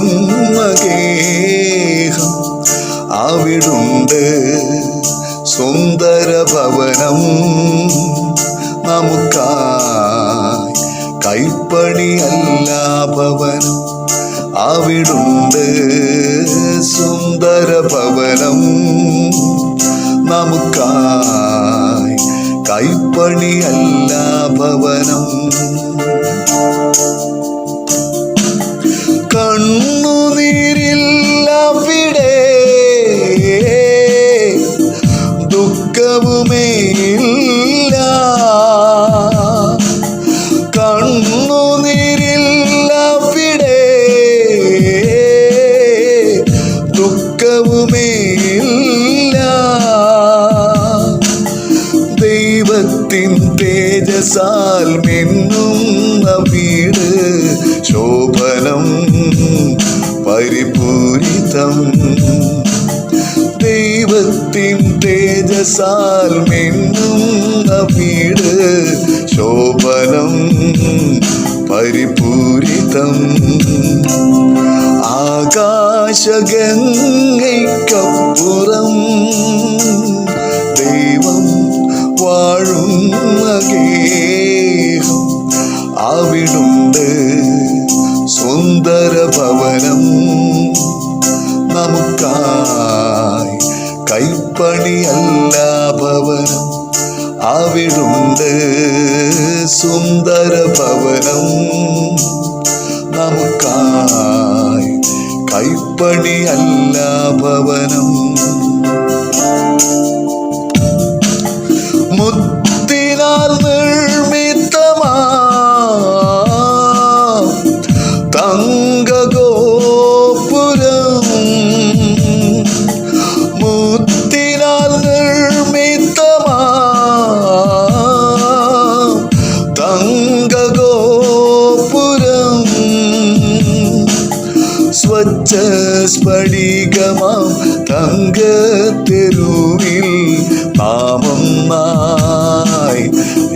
വാഴുന്ന ഗേഹം അവിടുണ്ട്. സുന്ദര ഭവനം നമുക്കായി കൈപ്പണിയല്ല ഭവനം അവിടുണ്ട്. സുന്ദര ഭവനം നമുക്കായി കൈപ്പണിയല്ല ഭവനം. കണ്ണുനീരില്ലവിടെ, ദുഃഖവുമേയില്ല. കണ്ണുനീരില്ലവിടെ, ദുഃഖവുമേയില്ല. ദൈവത്തിൻ തേജസാൽ മിന്നുന്ന വീട് ശോഭനം പരിപൂരിതം. ദൈവത്തിൻ തേജസാൽ മിന്നുന്ന വീട് ശോഭനം പരിപൂരിതം. ആകാശഗംഗയ്ക്കപ്പുറം ദൈവം വാഴുന്ന ഗേഹം അവിടുണ്ട്. സുന്ദര ഭവനം നമുക്കായി കൈപ്പണിയല്ല ഭവനം അവിടുണ്ട്. സുന്ദര ഭവനം നമുക്കായി കൈപ്പണിയല്ല ഭവനം. മുത്തിനാൽ നിർമ്മിതമാ തങ്കഗോപുരം, മുത്തിനാൽ നിർമ്മിതമാ തങ്കഗോപുരം. സ്വച്ഛ സ്ഫടികമാം തങ്കത്തെരുവിൽ നാമൊന്നായി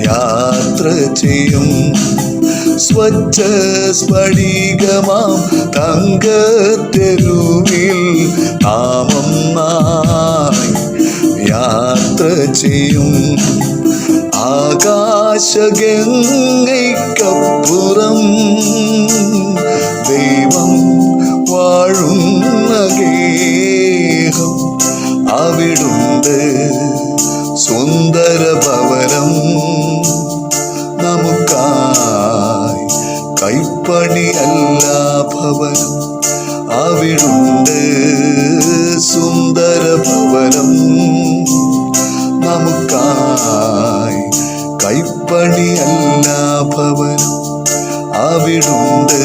യാത്ര ചെയ്യും. സ്വച്ഛ സ്ഫടികമാം തങ്കത്തെരുവിൽ നാമൊന്നായി യാത്ര ചെയ്യും. ആകാശഗംഗയ്ക്കപ്പുറം ദൈവം വാഴുന്ന ഗേഹം അവിടുണ്ട്. സുന്ദര ഭവനം നമുക്കായി കൈപ്പണിയല്ല ഭവനം അവിടുണ്ട്. സുന്ദര ഭവനം നമുക്കായി കൈപ്പണിയല്ല ഭവനം അവിടുണ്ട്.